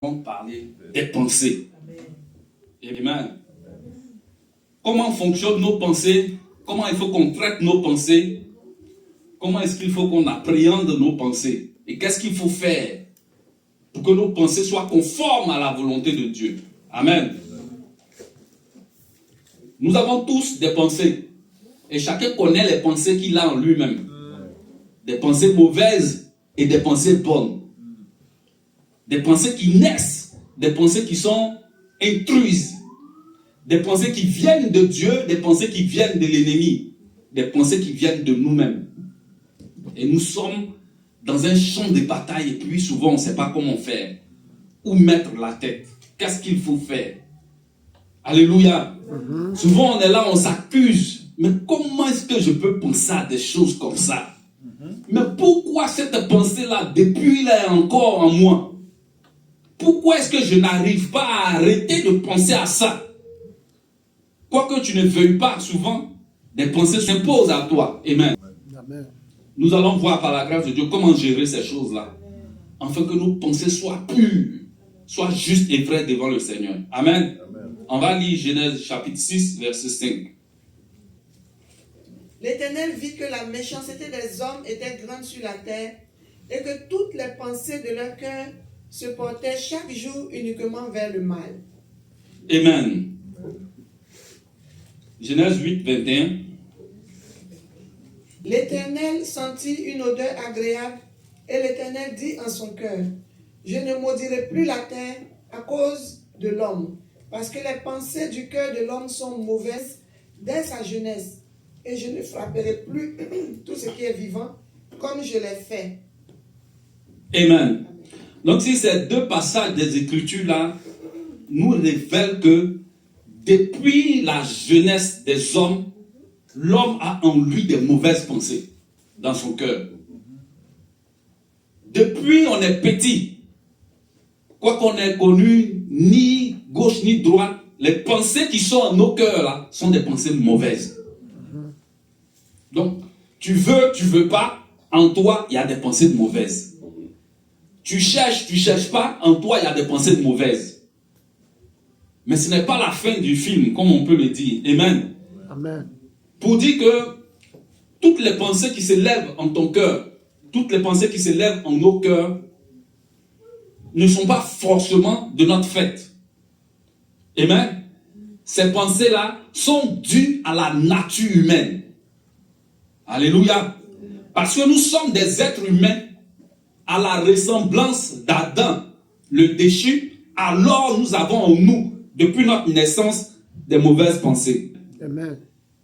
allons parler des pensées. Amen. Comment fonctionnent nos pensées? Comment il faut qu'on traite nos pensées? Comment est-ce qu'il faut qu'on appréhende nos pensées? Et qu'est-ce qu'il faut faire pour que nos pensées soient conformes à la volonté de Dieu? Amen. Nous avons tous des pensées. Et chacun connaît les pensées qu'il a en lui-même. Des pensées mauvaises et des pensées bonnes. Des pensées qui naissent, des pensées qui sont intruses. Des pensées qui viennent de Dieu, des pensées qui viennent de l'ennemi. Des pensées qui viennent de nous-mêmes. Et nous sommes dans un champ de bataille et puis souvent on ne sait pas comment faire. Où mettre la tête? Qu'est-ce qu'il faut faire? Alléluia. Souvent on est là, on s'accuse. Mais comment est-ce que je peux penser à des choses comme ça? Mais pourquoi cette pensée-là, depuis là, est encore en moi? Pourquoi est-ce que je n'arrive pas à arrêter de penser à ça? Quoi que tu ne veuilles pas, souvent, des pensées s'imposent à toi. Amen. Amen. Nous allons voir par la grâce de Dieu comment gérer ces choses-là. Afin que nos pensées soient pures, soient justes et vraies devant le Seigneur. Amen. Amen. On va lire Genèse chapitre 6, verset 5. L'Éternel vit que la méchanceté des hommes était grande sur la terre et que toutes les pensées de leur cœur se portaient chaque jour uniquement vers le mal. Amen. Genèse 8, 21. L'Éternel sentit une odeur agréable et l'Éternel dit en son cœur: je ne maudirai plus la terre à cause de l'homme, parce que les pensées du cœur de l'homme sont mauvaises dès sa jeunesse, et je ne frapperai plus tout ce qui est vivant comme je l'ai fait. Amen. Donc si ces deux passages des Écritures-là nous révèlent que depuis la jeunesse des hommes, l'homme a en lui des mauvaises pensées dans son cœur. Depuis on est petit, quoi qu'on ait connu ni gauche ni droite, les pensées qui sont en nos cœurs là sont des pensées mauvaises. Donc, tu veux pas, en toi, il y a des pensées mauvaises. Tu cherches pas, en toi, il y a des pensées mauvaises. Mais ce n'est pas la fin du film, comme on peut le dire. Amen. Amen. Pour dire que toutes les pensées qui se lèvent en ton cœur, toutes les pensées qui se lèvent en nos cœurs, ne sont pas forcément de notre fait. Amen. Ces pensées-là sont dues à la nature humaine. Alléluia. Parce que nous sommes des êtres humains à la ressemblance d'Adam, le déchu. Alors nous avons en nous, depuis notre naissance, des mauvaises pensées. Amen.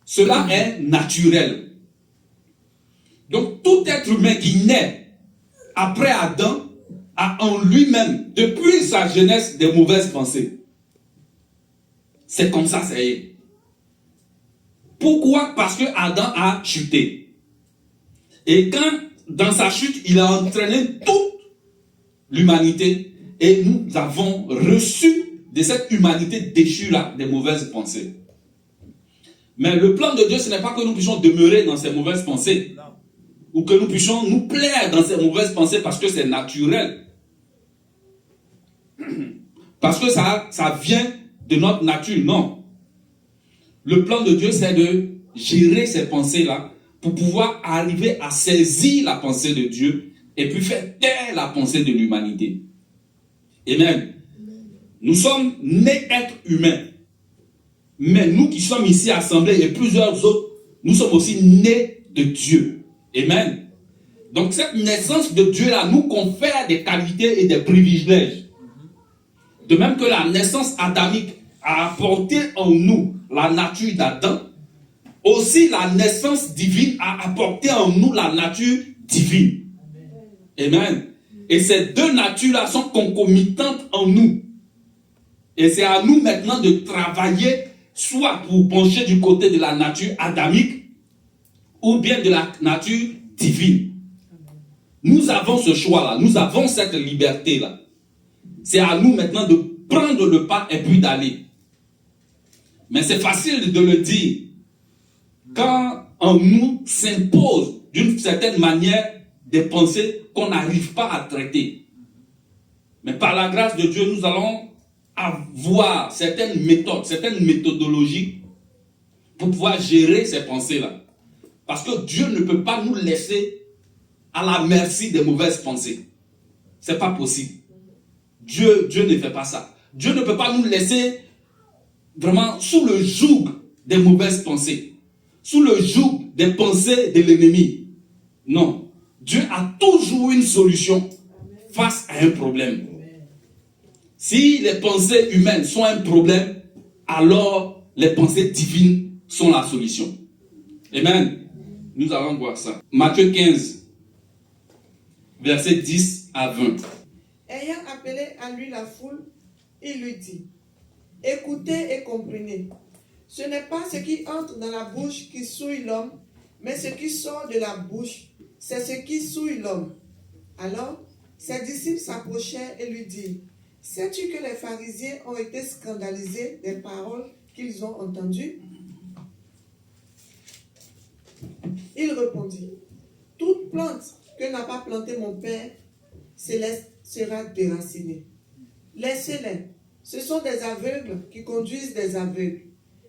Cela est naturel. Donc tout être humain qui naît après Adam a en lui-même, depuis sa jeunesse, des mauvaises pensées. C'est comme ça, ça y est. Pourquoi? Parce que Adam a chuté. Et quand, dans sa chute, il a entraîné toute l'humanité. Et nous avons reçu de cette humanité déchue-là des mauvaises pensées. Mais le plan de Dieu, ce n'est pas que nous puissions demeurer dans ces mauvaises pensées. Non. Ou que nous puissions nous plaire dans ces mauvaises pensées parce que c'est naturel. Parce que ça vient de notre nature. Non. Le plan de Dieu, c'est de gérer ces pensées-là pour pouvoir arriver à saisir la pensée de Dieu et puis faire taire la pensée de l'humanité. Amen. Nous sommes nés êtres humains. Mais nous qui sommes ici assemblés et plusieurs autres, nous sommes aussi nés de Dieu. Amen. Donc cette naissance de Dieu-là nous confère des qualités et des privilèges. De même que la naissance adamique a apporté en nous la nature d'Adam, aussi la naissance divine a apporté en nous la nature divine. Amen. Et ces deux natures-là sont concomitantes en nous. Et c'est à nous maintenant de travailler soit pour pencher du côté de la nature adamique ou bien de la nature divine. Nous avons ce choix-là, nous avons cette liberté-là. C'est à nous maintenant de prendre le pas et puis d'aller. Mais c'est facile de le dire quand en nous s'impose d'une certaine manière des pensées qu'on n'arrive pas à traiter. Mais par la grâce de Dieu, nous allons avoir certaines méthodes, certaines méthodologies pour pouvoir gérer ces pensées-là. Parce que Dieu ne peut pas nous laisser à la merci des mauvaises pensées. Ce n'est pas possible. Dieu ne fait pas ça. Dieu ne peut pas nous laisser vraiment sous le joug des mauvaises pensées, sous le joug des pensées de l'ennemi. Non. Dieu a toujours une solution face à un problème. Si les pensées humaines sont un problème, alors les pensées divines sont la solution. Amen. Nous allons voir ça. Matthieu 15, versets 10 à 20. Ayant appelé à lui la foule, il lui dit, écoutez et comprenez. Ce n'est pas ce qui entre dans la bouche qui souille l'homme, mais ce qui sort de la bouche, c'est ce qui souille l'homme. Alors, ses disciples s'approchèrent et lui dirent, sais-tu que les pharisiens ont été scandalisés des paroles qu'ils ont entendues? Il répondit, toute plante que n'a pas plantée mon Père sera déracinée. Laissez-les. Ce sont des aveugles qui conduisent des aveugles.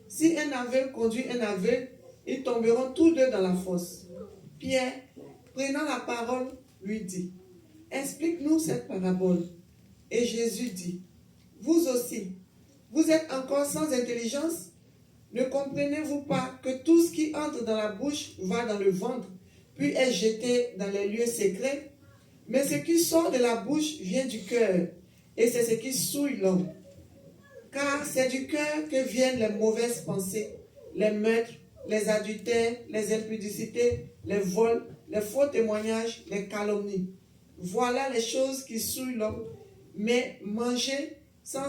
Si un aveugle conduit un aveugle, ils tomberont tous deux dans la fosse. Pierre, prenant la parole, lui dit, explique-nous cette parabole. Et Jésus dit, vous aussi, vous êtes encore sans intelligence? Ne comprenez-vous pas que tout ce qui entre dans la bouche va dans le ventre, puis est jeté dans les lieux secrets? Mais ce qui sort de la bouche vient du cœur, et c'est ce qui souille l'homme. Car c'est du cœur que viennent les mauvaises pensées, les meurtres, les adultères, les impudicités, les vols, les faux témoignages, les calomnies. Voilà les choses qui souillent l'homme. Mais manger sans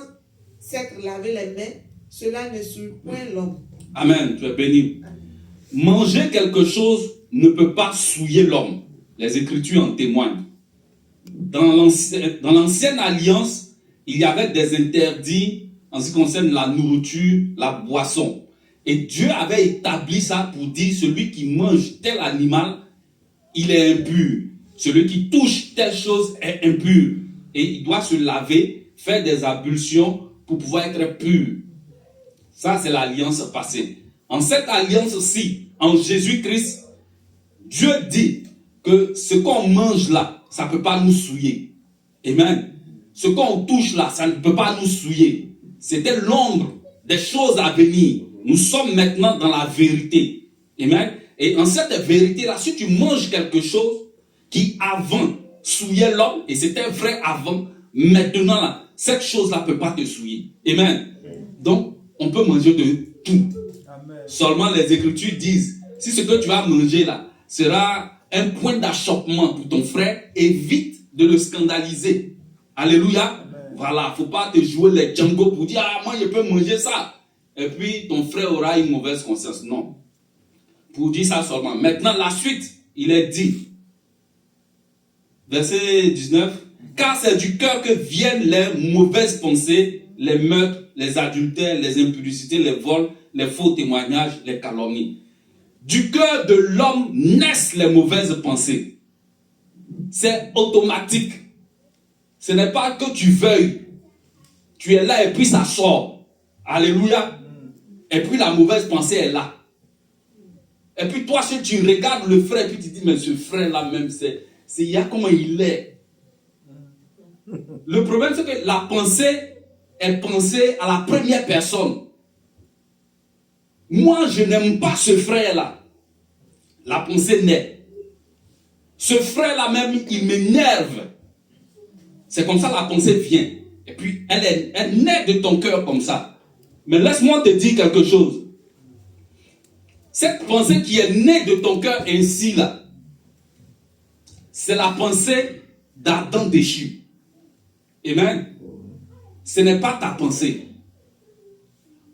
s'être lavé les mains, cela ne souille point l'homme. Amen, tu es béni. Manger quelque chose ne peut pas souiller l'homme. Les Écritures en témoignent. Dans l'ancienne alliance, il y avait des interdits en ce qui concerne la nourriture, la boisson. Et Dieu avait établi ça pour dire celui qui mange tel animal, il est impur. Celui qui touche telle chose est impur. Et il doit se laver, faire des ablutions pour pouvoir être pur. Ça, c'est l'alliance passée. En cette alliance-ci, en Jésus-Christ, Dieu dit que ce qu'on mange là, ça ne peut pas nous souiller. Amen. Ce qu'on touche là, ça ne peut pas nous souiller. C'était l'ombre des choses à venir. Nous sommes maintenant dans la vérité. Amen. Et en cette vérité-là, si tu manges quelque chose qui avant souillait l'homme, et c'était vrai avant, maintenant là, cette chose-là ne peut pas te souiller. Amen. Donc, on peut manger de tout. Amen. Seulement les Écritures disent, si ce que tu vas manger là sera un point d'achoppement pour ton frère, évite de le scandaliser. Alléluia. Amen. Voilà, il ne faut pas te jouer les Django pour dire, ah, moi je peux manger ça. Et puis ton frère aura une mauvaise conscience. Non. Pour dire ça seulement. Maintenant, la suite, il est dit, verset 19, car c'est du cœur que viennent les mauvaises pensées, les meurtres, les adultères, les impudicités, les vols, les faux témoignages, les calomnies. Du cœur de l'homme naissent les mauvaises pensées. C'est automatique. Ce n'est pas que tu veuilles. Tu es là et puis ça sort. Alléluia. Et puis la mauvaise pensée est là. Et puis toi, si tu regardes le frère et puis tu dis, mais ce frère-là même, c'est il y a comment il est. Le problème, c'est que la pensée est pensée à la première personne. Moi, je n'aime pas ce frère-là. La pensée naît. Ce frère-là même, il m'énerve. C'est comme ça la pensée vient. Et puis, elle naît de ton cœur comme ça. Mais laisse-moi te dire quelque chose. Cette pensée qui est née de ton cœur ainsi là, c'est la pensée d'Adam déchu. Amen. Ce n'est pas ta pensée.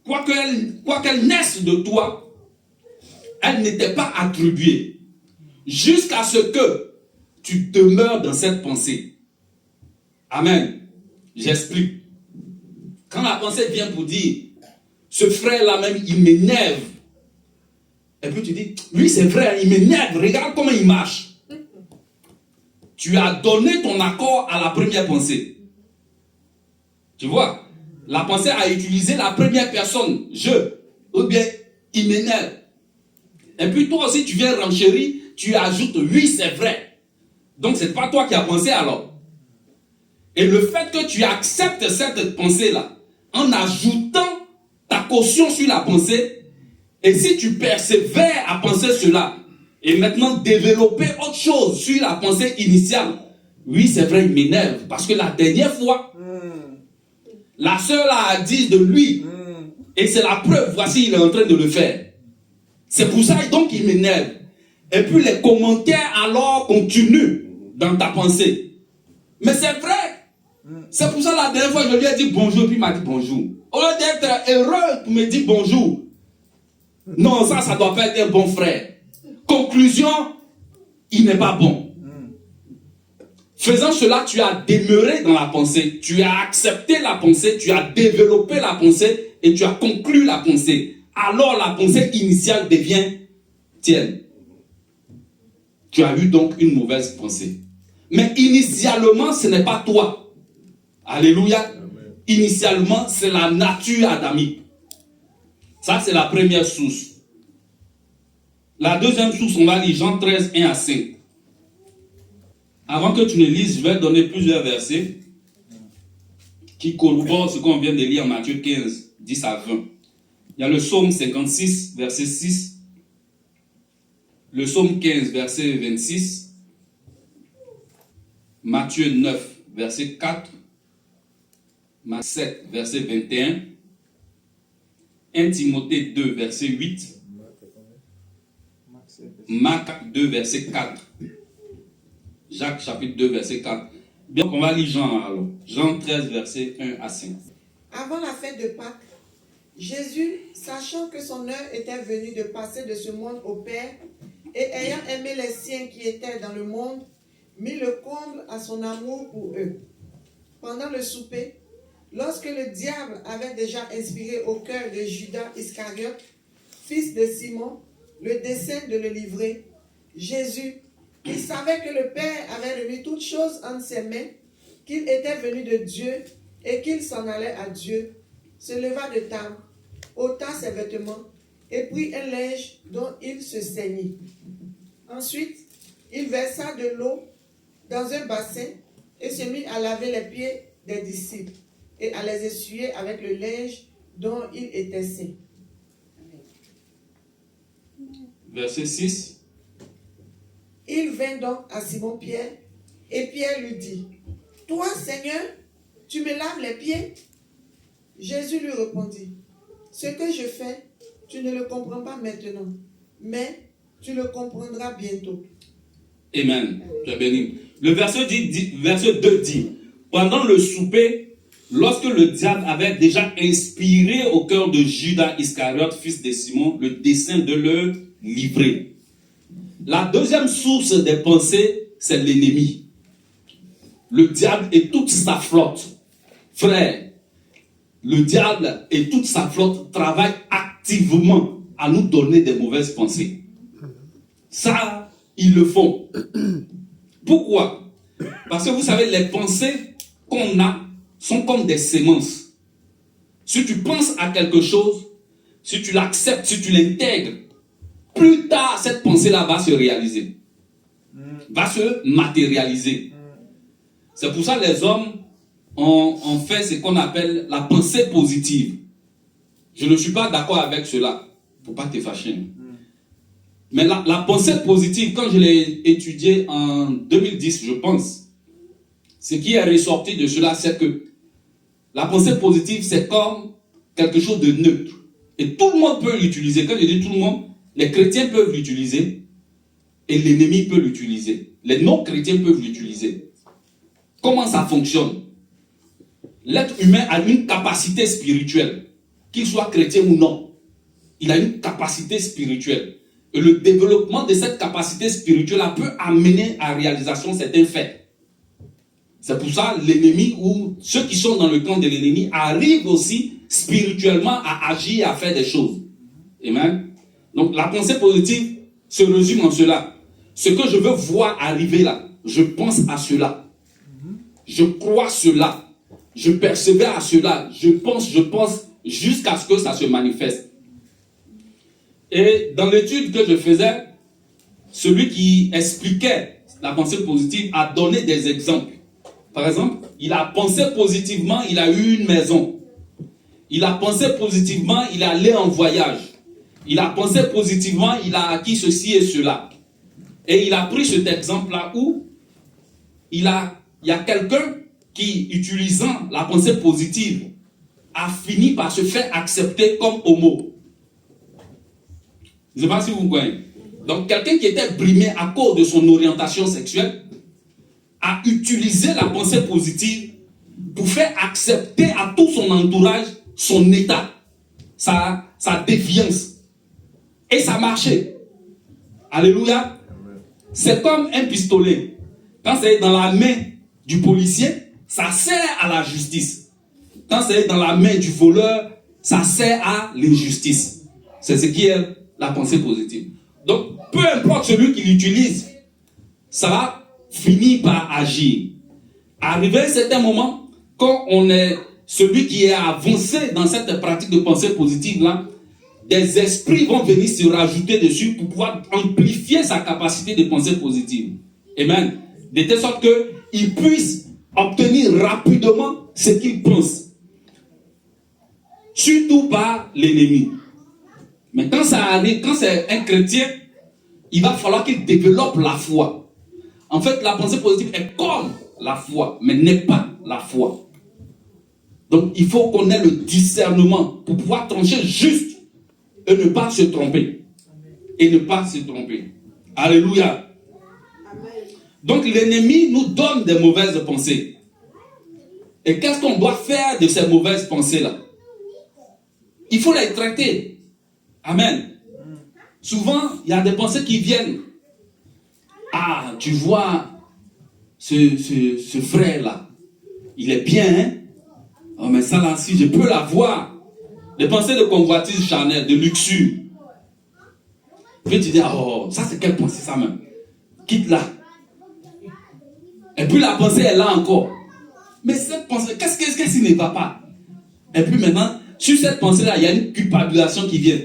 Quoi qu'elle naisse de toi, elle n'était pas attribuée. Jusqu'à ce que tu demeures dans cette pensée. Amen. J'explique. Quand la pensée vient pour dire, ce frère-là même, il m'énerve. Et puis tu dis, lui c'est vrai, il m'énerve, regarde comment il marche. Tu as donné ton accord à la première pensée. Tu vois, la pensée a utilisé la première personne, je, ou bien il m'énerve. Et puis toi aussi tu viens renchérir, tu ajoutes oui c'est vrai. Donc c'est pas toi qui as pensé alors. Et le fait que tu acceptes cette pensée-là, en ajoutant ta caution sur la pensée, et si tu persévères à penser cela, et maintenant développer autre chose sur la pensée initiale, oui c'est vrai il m'énerve, parce que la dernière fois, la sœur a dit de lui, et c'est la preuve, voici il est en train de le faire. C'est pour ça donc il m'énerve. Et puis les commentaires alors continuent dans ta pensée. Mais c'est vrai. C'est pour ça la dernière fois je lui ai dit bonjour, puis il m'a dit bonjour. Au lieu d'être heureux pour me dire bonjour. Non, ça doit pas être un bon frère. Conclusion, il n'est pas bon. Faisant cela, tu as demeuré dans la pensée, tu as accepté la pensée, tu as développé la pensée et tu as conclu la pensée. Alors la pensée initiale devient tienne. Tu as eu donc une mauvaise pensée. Mais initialement, ce n'est pas toi. Alléluia. Amen. Initialement, c'est la nature adamique. Ça, c'est la première source. La deuxième source, on va lire Jean 13, 1 à 5. Avant que tu ne lises, je vais donner plusieurs versets qui corroborent ce qu'on vient de lire en Matthieu 15, 10 à 20. Il y a le psaume 56, verset 6. Le psaume 15, verset 26. Matthieu 9, verset 4. Matthieu 7, verset 21. 1 Timothée 2, verset 8. Marc 2, verset 4. Jacques chapitre 2, verset 4. Bien, on va lire Jean alors. Jean 13, verset 1 à 5. Avant la fête de Pâques, Jésus, sachant que son heure était venue de passer de ce monde au Père, et ayant aimé les siens qui étaient dans le monde, mit le comble à son amour pour eux. Pendant le souper, lorsque le diable avait déjà inspiré au cœur de Judas Iscariote, fils de Simon, le dessein de le livrer, Jésus, qui savait que le Père avait remis toutes choses entre ses mains, qu'il était venu de Dieu et qu'il s'en allait à Dieu, se leva de table, ôta ses vêtements et prit un linge dont il se ceignit. Ensuite, il versa de l'eau dans un bassin et se mit à laver les pieds des disciples et à les essuyer avec le linge dont il était ceint. Verset 6. Il vint donc à Simon-Pierre et Pierre lui dit, « Toi, Seigneur, tu me laves les pieds ?» Jésus lui répondit, « Ce que je fais, tu ne le comprends pas maintenant, mais tu le comprendras bientôt. » Amen. Tu es béni. Le verset 2 dit, pendant le souper, lorsque le diable avait déjà inspiré au cœur de Judas Iscariote, fils de Simon, le dessein de le livrer. La deuxième source des pensées, c'est l'ennemi. Le diable et toute sa flotte. Frère, le diable et toute sa flotte travaillent activement à nous donner des mauvaises pensées. Ça, ils le font. Pourquoi? Parce que vous savez, les pensées qu'on a sont comme des semences. Si tu penses à quelque chose, si tu l'acceptes, si tu l'intègres, plus tard, cette pensée-là va se réaliser. Va se matérialiser. C'est pour ça que les hommes ont fait ce qu'on appelle la pensée positive. Je ne suis pas d'accord avec cela. Il ne faut pas te fâcher. Mais la pensée positive, quand je l'ai étudiée en 2010, je pense, ce qui est ressorti de cela, c'est que la pensée positive, c'est comme quelque chose de neutre. Et tout le monde peut l'utiliser. Quand je dis tout le monde, les chrétiens peuvent l'utiliser et l'ennemi peut l'utiliser. Les non-chrétiens peuvent l'utiliser. Comment ça fonctionne? L'être humain a une capacité spirituelle, qu'il soit chrétien ou non. Il a une capacité spirituelle. Et le développement de cette capacité spirituelle peut amener à réalisation certains faits. C'est pour ça que l'ennemi ou ceux qui sont dans le camp de l'ennemi arrivent aussi spirituellement à agir, à faire des choses. Amen. Donc la pensée positive se résume en cela. Ce que je veux voir arriver là, je pense à cela. Je crois cela. je persévère à cela, je pense, jusqu'à ce que ça se manifeste. Et dans l'étude que je faisais, celui qui expliquait la pensée positive a donné des exemples. Par exemple, il a pensé positivement, il a eu une maison. Il a pensé positivement, il est allé en voyage. Il a pensé positivement, il a acquis ceci et cela. Et il a pris cet exemple-là où il y a quelqu'un qui, utilisant la pensée positive, a fini par se faire accepter comme homo. Je ne sais pas si vous voyez. Donc, quelqu'un qui était brimé à cause de son orientation sexuelle a utilisé la pensée positive pour faire accepter à tout son entourage son état, sa défiance. Et ça marchait. Alléluia. C'est comme un pistolet. Quand c'est dans la main du policier, ça sert à la justice. Quand c'est dans la main du voleur, ça sert à l'injustice. C'est ce qui est la pensée positive. Donc, peu importe celui qui l'utilise, ça va finir par agir. Arrivé à un certain moment, quand on est celui qui est avancé dans cette pratique de pensée positive-là, des esprits vont venir se rajouter dessus pour pouvoir amplifier sa capacité de pensée positive. Amen. De telle sorte qu'il puisse obtenir rapidement ce qu'il pense. Surtout par l'ennemi. Mais quand ça arrive, quand c'est un chrétien, il va falloir qu'il développe la foi. En fait, la pensée positive est comme la foi, mais n'est pas la foi. Donc, il faut qu'on ait le discernement pour pouvoir trancher juste et ne pas se tromper. Et ne pas se tromper. Alléluia. Donc, l'ennemi nous donne des mauvaises pensées. Et qu'est-ce qu'on doit faire de ces mauvaises pensées-là? Il faut les traiter. Amen. Souvent, il y a des pensées qui viennent. Ah, tu vois, ce frère-là, il est bien, hein? Oh, mais ça là, si je peux l'avoir. Des pensées de convoitise charnelle, de luxure. Puis tu dis, oh, ça c'est quelle pensée ça même? Quitte-la. Et puis la pensée est là encore. Mais cette pensée, qu'est-ce qui ne va pas? Et puis maintenant, sur cette pensée-là, il y a une culpabilisation qui vient.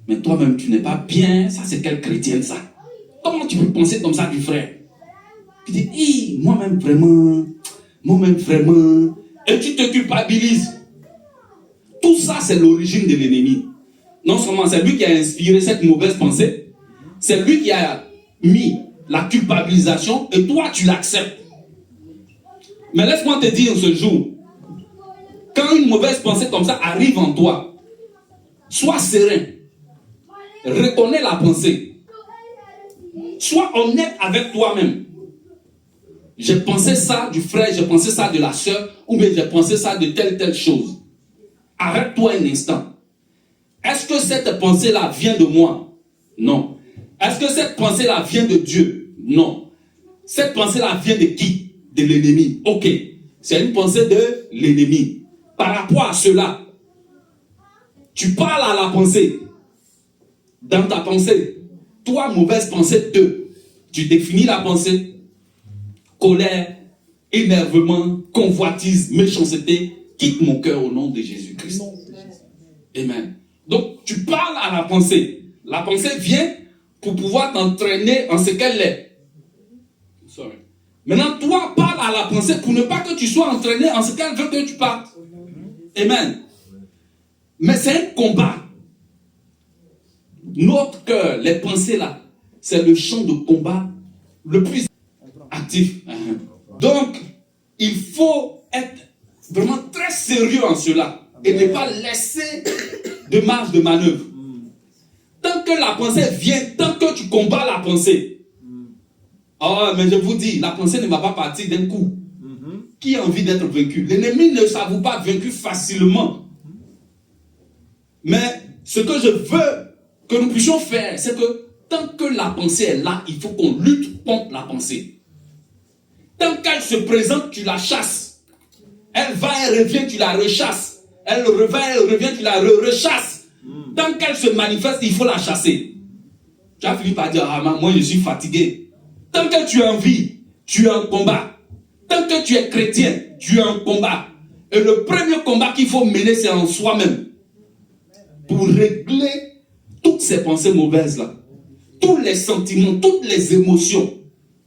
Mais toi-même, tu n'es pas bien. Ça, c'est quel chrétien, ça? Comment tu peux penser comme ça du frère? Tu dis, moi-même vraiment. Et tu te culpabilises. Tout ça, c'est l'origine de l'ennemi. Non seulement c'est lui qui a inspiré cette mauvaise pensée, c'est lui qui a mis la culpabilisation et toi, tu l'acceptes. Mais laisse-moi te dire ce jour, quand une mauvaise pensée comme ça arrive en toi, sois serein. Reconnais la pensée. Sois honnête avec toi-même. J'ai pensé ça du frère, j'ai pensé ça de la soeur, ou bien j'ai pensé ça de telle chose. Arrête-toi un instant. Est-ce que cette pensée-là vient de moi? Non. Est-ce que cette pensée-là vient de Dieu? Non. Cette pensée-là vient de qui? De l'ennemi. Ok. C'est une pensée de l'ennemi. Par rapport à cela, tu parles à la pensée. Dans ta pensée, toi, mauvaise pensée 2. Tu définis la pensée. Colère, énervement, convoitise, méchanceté. Quitte mon cœur au nom de Jésus-Christ. Amen. Donc, tu parles à la pensée. La pensée vient pour pouvoir t'entraîner en ce qu'elle est. Sorry. Maintenant, toi, parle à la pensée pour ne pas que tu sois entraîné en ce qu'elle veut que tu partes. Amen. Mais c'est un combat. Notre cœur, les pensées là, c'est le champ de combat le plus actif. Donc, il faut être vraiment très sérieux en cela et ne pas laisser de marge de manœuvre. Tant que la pensée vient, tant que tu combats la pensée, oh, mais je vous dis, la pensée ne va pas partir d'un coup. Qui a envie d'être vaincu? L'ennemi ne s'avoue pas vaincu facilement. Mais ce que je veux que nous puissions faire, c'est que tant que la pensée est là, il faut qu'on lutte contre la pensée. Tant qu'elle se présente, tu la chasses. Elle va, elle revient, tu la rechasses. Elle revient, elle revient, tu la rechasses. Tant qu'elle se manifeste, il faut la chasser. Tu as fini par dire, ah, moi je suis fatigué. Tant que tu as envie, tu es en combat. Tant que tu es chrétien, tu es en combat. Et le premier combat qu'il faut mener, c'est en soi-même. Pour régler toutes ces pensées mauvaises là. Tous les sentiments, toutes les émotions,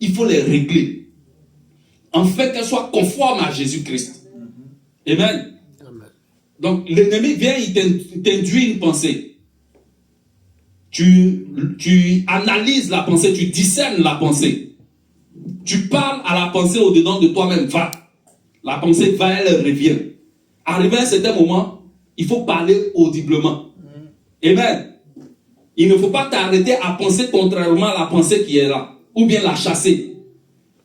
il faut les régler. En fait, qu'elles soient conformes à Jésus-Christ. Amen. Donc, l'ennemi vient, il t'induit une pensée. Tu analyses la pensée, tu discernes la pensée. Tu parles à la pensée au-dedans de toi-même. Va. La pensée va, elle revient. Arrivé à un certain moment, il faut parler audiblement. Amen. Il ne faut pas t'arrêter à penser contrairement à la pensée qui est là. Ou bien la chasser.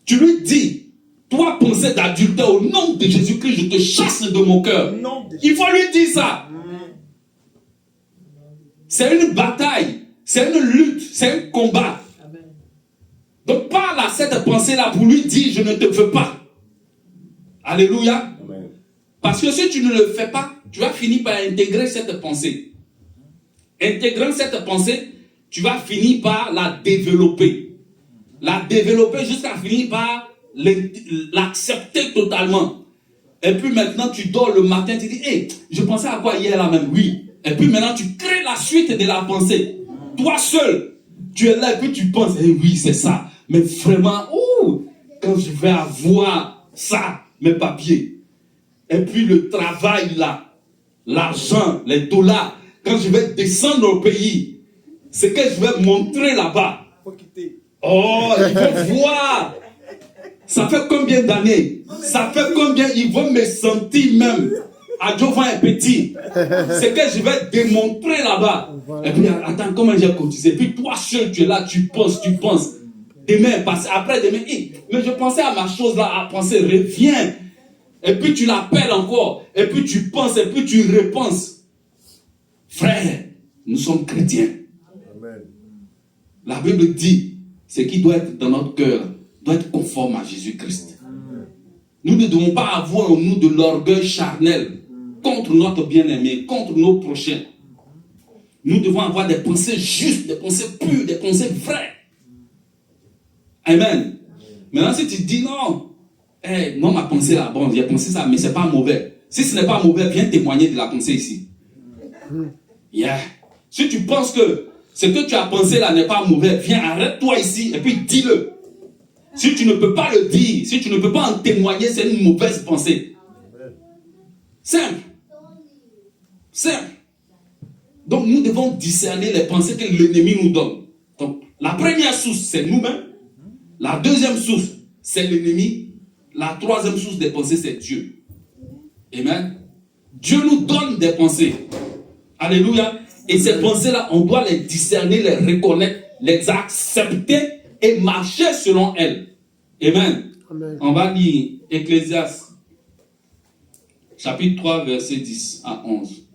Tu lui dis, toi, pensée d'adultère, au nom de Jésus-Christ, je te chasse de mon cœur. Il faut lui dire ça. C'est une bataille. C'est une lutte. C'est un combat. Donc parle à cette pensée-là pour lui dire, je ne te veux pas. Alléluia. Amen. Parce que si tu ne le fais pas, tu vas finir par intégrer cette pensée. Intégrant cette pensée, tu vas finir par la développer. La développer jusqu'à finir par l'accepter totalement. Et puis maintenant, tu dors le matin, tu dis, hey, je pensais à quoi hier là même? Oui. Et puis maintenant, tu crées la suite de la pensée. Toi seul, tu es là et puis tu penses, hey, oui, c'est ça. Mais vraiment, quand je vais avoir ça, mes papiers, et puis le travail là, l'argent, les dollars, quand je vais descendre au pays, c'est que je vais montrer là-bas. Oh, ils vont voir. Ça fait combien d'années? Ça fait combien ils vont me sentir même. Adjovan est petit. C'est que je vais démontrer là-bas. Et puis, attends, comment j'ai cotisé? Et puis, toi seul, tu es là, tu penses. Demain, après demain, mais je pensais à ma chose là, à penser, reviens. Et puis, tu l'appelles encore. Et puis, tu penses, et puis, tu repenses. Frère, nous sommes chrétiens. Amen. La Bible dit, ce qui doit être dans notre cœur doit être conforme à Jésus-Christ. Nous ne devons pas avoir en nous de l'orgueil charnel contre notre bien-aimé, contre nos prochains. Nous devons avoir des pensées justes, des pensées pures, des pensées vraies. Amen. Maintenant, si tu dis non, non, ma pensée là, bon, j'ai pensé ça, mais c'est pas mauvais. Si ce n'est pas mauvais, viens témoigner de la pensée ici. Yeah. Si tu penses que ce que tu as pensé là n'est pas mauvais, viens, arrête-toi ici et puis dis-le. Si tu ne peux pas le dire, si tu ne peux pas en témoigner, c'est une mauvaise pensée. Simple. Simple. Donc nous devons discerner les pensées que l'ennemi nous donne. Donc la première source, c'est nous-mêmes. La deuxième source, c'est l'ennemi. La troisième source des pensées, c'est Dieu. Amen. Dieu nous donne des pensées. Alléluia. Et ces pensées-là, on doit les discerner, les reconnaître, les accepter et marcher selon elles. Amen. Amen. On va lire Ecclésiaste, chapitre 3, verset 10 à 11.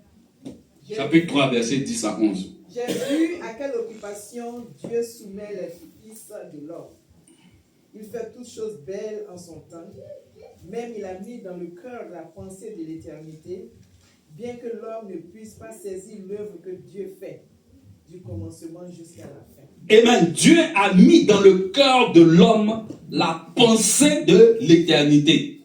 Chapitre 3, verset 10 à 11. J'ai vu à quelle occupation Dieu soumet les fils de l'homme. Il fait toutes choses belles en son temps. Même il a mis dans le cœur la pensée de l'éternité, bien que l'homme ne puisse pas saisir l'œuvre que Dieu fait, du commencement jusqu'à la fin. Amen. Dieu a mis dans le cœur de l'homme la pensée de l'éternité.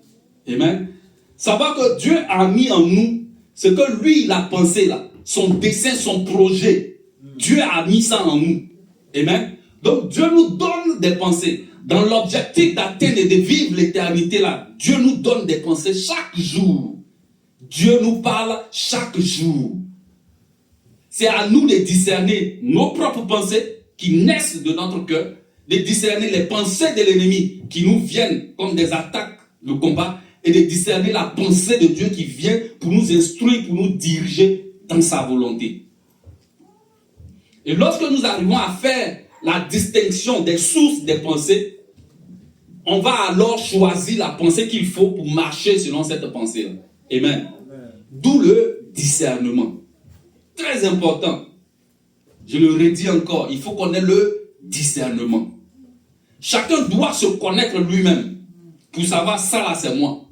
Amen. Savoir que Dieu a mis en nous ce que lui, il a pensé là, son dessein, son projet. Dieu a mis ça en nous. Amen. Donc Dieu nous donne des pensées. Dans l'objectif d'atteindre et de vivre l'éternité là, Dieu nous donne des pensées chaque jour. Dieu nous parle chaque jour. C'est à nous de discerner nos propres pensées qui naissent de notre cœur, de discerner les pensées de l'ennemi qui nous viennent comme des attaques de combat et de discerner la pensée de Dieu qui vient pour nous instruire, pour nous diriger dans sa volonté. Et lorsque nous arrivons à faire la distinction des sources des pensées, on va alors choisir la pensée qu'il faut pour marcher selon cette pensée-là. Amen. D'où le discernement. Très important. Je le redis encore, il faut qu'on ait le discernement. Chacun doit se connaître lui-même pour savoir ça là c'est moi.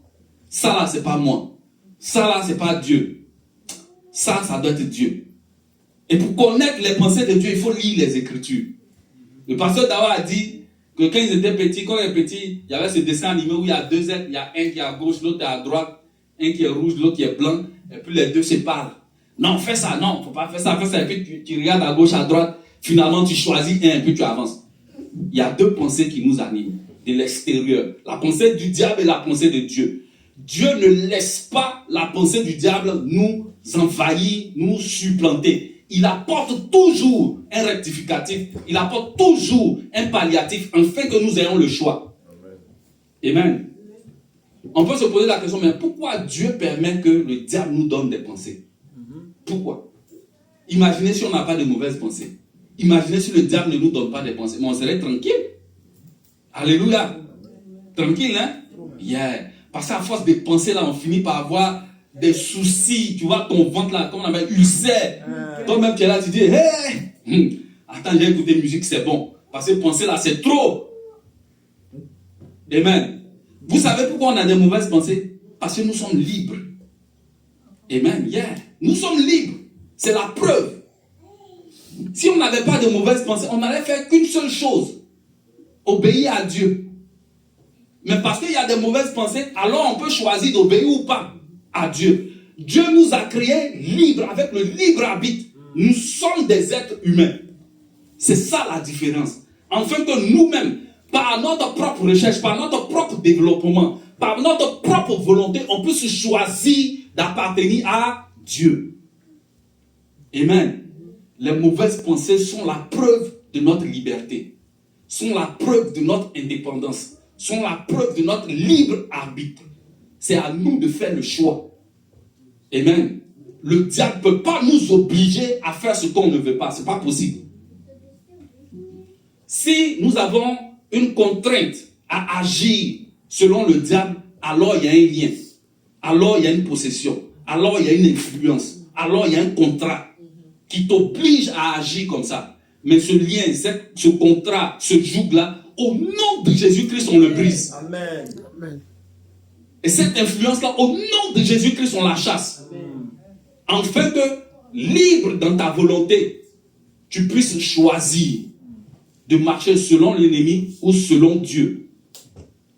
Ça là c'est pas moi. Ça là c'est pas Dieu. Ça doit être Dieu. Et pour connaître les pensées de Dieu, il faut lire les Écritures. Le pasteur Dawa a dit que quand il était petit, il y avait ce dessin animé où il y a deux êtres, il y a un qui est à gauche, l'autre est à droite. un qui est rouge, l'autre qui est blanc, et puis les deux se parlent. Non, fais ça, non, faut pas faire ça, fais ça. Et puis tu regardes à gauche, à droite, finalement tu choisis un, et puis tu avances. Il y a deux pensées qui nous animent, de l'extérieur. La pensée du diable et la pensée de Dieu. Dieu ne laisse pas la pensée du diable nous envahir, nous supplanter. Il apporte toujours un rectificatif, il apporte toujours un palliatif, afin que nous ayons le choix. Amen. On peut se poser la question, mais pourquoi Dieu permet que le diable nous donne des pensées? Pourquoi? Imaginez si on n'a pas de mauvaises pensées. Imaginez si le diable ne nous donne pas des pensées. Mais on serait tranquille. Alléluia. Tranquille, hein? Yeah. Parce qu'à force de penser là, on finit par avoir des soucis. Tu vois, ton ventre là, comme on appelle ulcère. Toi-même, tu es là, tu dis, hey! Attends, j'ai écouté musique, c'est bon. Parce que penser là, c'est trop. Amen. Vous savez pourquoi on a des mauvaises pensées? Parce que nous sommes libres. Amen. Yeah. Nous sommes libres. C'est la preuve. Si on n'avait pas de mauvaises pensées, on n'allait faire qu'une seule chose. Obéir à Dieu. Mais parce qu'il y a des mauvaises pensées, alors on peut choisir d'obéir ou pas à Dieu. Dieu nous a créés libres, avec le libre arbitre. Nous sommes des êtres humains. C'est ça la différence. Afin que nous-mêmes, par notre propre recherche, par notre propre développement, par notre propre volonté, on peut se choisir d'appartenir à Dieu. Amen. Les mauvaises pensées sont la preuve de notre liberté, sont la preuve de notre indépendance, sont la preuve de notre libre arbitre. C'est à nous de faire le choix. Amen. Le diable ne peut pas nous obliger à faire ce qu'on ne veut pas. Ce n'est pas possible. Si nous avons une contrainte à agir selon le diable, alors il y a un lien. Alors il y a une possession. Alors il y a une influence. Alors il y a un contrat qui t'oblige à agir comme ça. Mais ce lien, ce contrat, ce joug-là, au nom de Jésus-Christ, on le brise. Amen. Et cette influence-là, au nom de Jésus-Christ, on la chasse. Afin que, libre dans ta volonté, tu puisses choisir de marcher selon l'ennemi ou selon Dieu.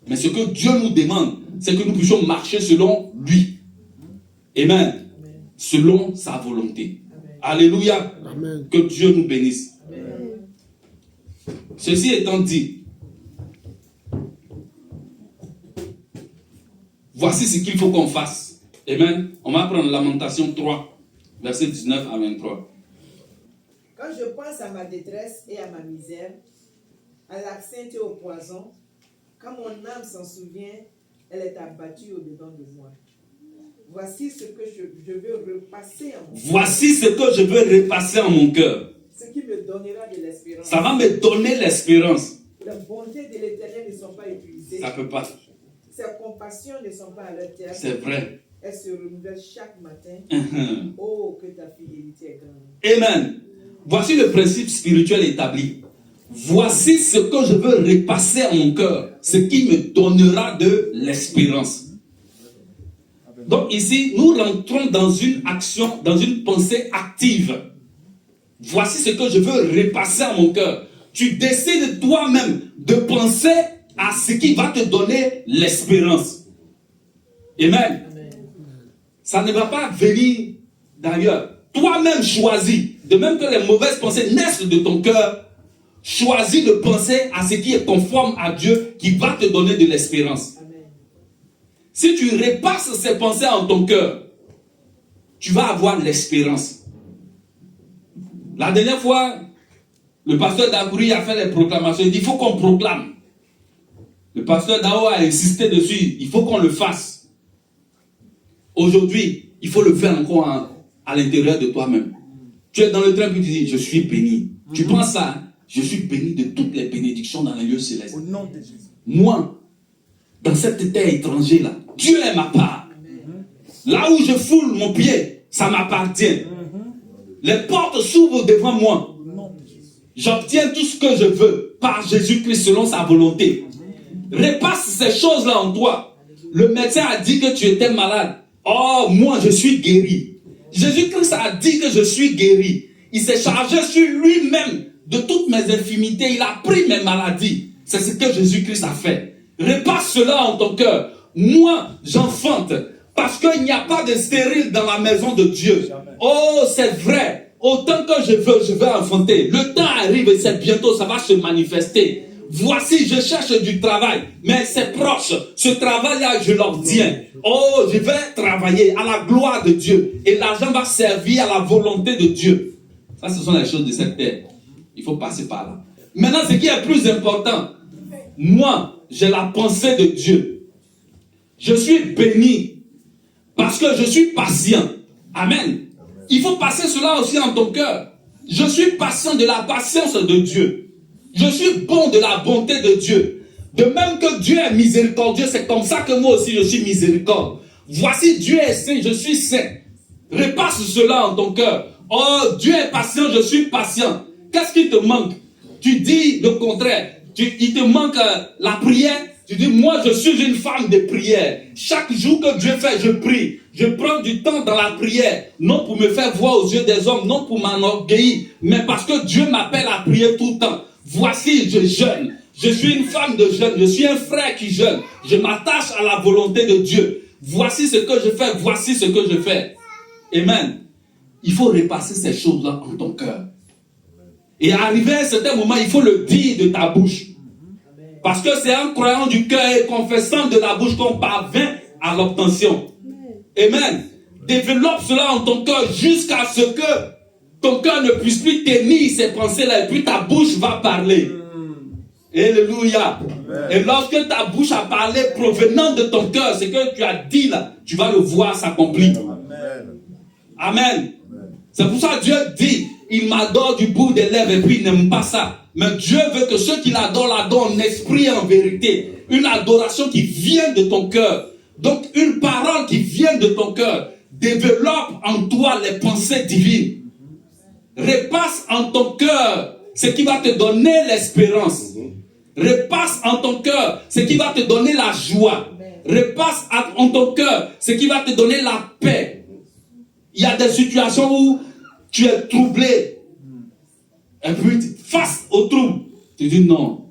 Mais ce que Dieu nous demande, c'est que nous puissions marcher selon lui. Amen. Selon sa volonté. Alléluia. Amen. Que Dieu nous bénisse. Amen. Ceci étant dit, voici ce qu'il faut qu'on fasse. Amen. On va prendre Lamentation 3, versets 19 à 23. Quand je pense à ma détresse et à ma misère, à l'absinthe et au poison, quand mon âme s'en souvient, elle est abattue au-dedans de moi. Voici ce que je veux repasser en mon cœur. Voici ce que je veux repasser en mon cœur. Ce qui me donnera de l'espérance. Ça va me donner l'espérance. Les bontés de l'Éternel ne sont pas épuisées. Ça ne peut pas. Ses compassions ne sont pas à leur terme. C'est vrai. Elles se renouvellent chaque matin. Mhm. Oh, que ta fidélité est grande. Amen. Voici le principe spirituel établi. Voici ce que je veux repasser à mon cœur, ce qui me donnera de l'espérance. Donc ici, nous rentrons dans une action, dans une pensée active. Voici ce que je veux repasser à mon cœur. Tu décides toi-même de penser à ce qui va te donner l'espérance. Amen. Ça ne va pas venir d'ailleurs. Toi-même choisis. De même que les mauvaises pensées naissent de ton cœur, choisis de penser à ce qui est conforme à Dieu, qui va te donner de l'espérance. Si tu repasses ces pensées en ton cœur, tu vas avoir l'espérance. La dernière fois, le pasteur Dagouri a fait les proclamations. Il dit, il faut qu'on proclame. Le pasteur Dao a insisté dessus. Il faut qu'on le fasse. Aujourd'hui, il faut le faire encore à l'intérieur de toi-même. Tu es dans le train et tu dis, je suis béni. Tu prends ça, hein? Je suis béni de toutes les bénédictions dans les lieux célestes. Au nom de Jésus. Moi, dans cette terre étrangère là, Dieu est ma part. Là où je foule mon pied, ça m'appartient. Les portes s'ouvrent devant moi. Au nom de Jésus. J'obtiens tout ce que je veux par Jésus-Christ selon sa volonté. Repasse ces choses-là en toi. Le médecin a dit que tu étais malade. Oh, moi je suis guéri. Jésus-Christ a dit que je suis guéri. Il s'est chargé sur lui-même de toutes mes infimités. Il a pris mes maladies. C'est ce que Jésus-Christ a fait. Repasse cela en ton cœur. Moi, j'enfante Parce qu'il n'y a pas de stérile dans la maison de Dieu. Oh, c'est vrai. Autant que je vais enfanter. Le temps arrive et c'est bientôt, ça va se manifester. Voici, je cherche du travail, mais c'est proche. Ce travail-là, je l'obtiens. Oh, je vais travailler à la gloire de Dieu. Et l'argent va servir à la volonté de Dieu. Ça, ce sont les choses de cette terre. Il faut passer par là. Maintenant, ce qui est plus important, moi, j'ai la pensée de Dieu. Je suis béni parce que je suis patient. Amen. Il faut passer cela aussi en ton cœur. Je suis patient de la patience de Dieu. Je suis bon de la bonté de Dieu. De même que Dieu est miséricordieux, c'est comme ça que moi aussi je suis miséricorde. Voici, Dieu est saint, je suis saint. Repasse cela en ton cœur. Oh, Dieu est patient, je suis patient. Qu'est-ce qui te manque? Tu dis le contraire. Il te manque la prière. Tu dis, moi je suis une femme de prière. Chaque jour que Dieu fait, je prie. Je prends du temps dans la prière. Non pour me faire voir aux yeux des hommes, non pour m'enorgueillir, mais parce que Dieu m'appelle à prier tout le temps. Voici, je jeûne. Je suis une femme de jeûne. Je suis un frère qui jeûne. Je m'attache à la volonté de Dieu. Voici ce que je fais. Voici ce que je fais. Amen. Il faut repasser ces choses-là en ton cœur. Et arrivé à un certain moment, il faut le dire de ta bouche. Parce que c'est en croyant du cœur et confessant de la bouche qu'on parvient à l'obtention. Amen. Développe cela en ton cœur jusqu'à ce que ton cœur ne puisse plus tenir ces pensées-là et puis ta bouche va parler. Alléluia. Et lorsque ta bouche a parlé provenant de ton cœur, ce que tu as dit là, tu vas le voir s'accomplir. Amen. C'est pour ça que Dieu dit, il m'adore du bout des lèvres et puis il n'aime pas ça. Mais Dieu veut que ceux qui l'adorent en esprit et en vérité. Une adoration qui vient de ton cœur. Donc une parole qui vient de ton cœur. Développe en toi les pensées divines. Repasse en ton cœur ce qui va te donner l'espérance. Repasse en ton cœur ce qui va te donner la joie. Repasse en ton cœur ce qui va te donner la paix. Il y a des situations où tu es troublé. Et puis face au trouble, tu dis non.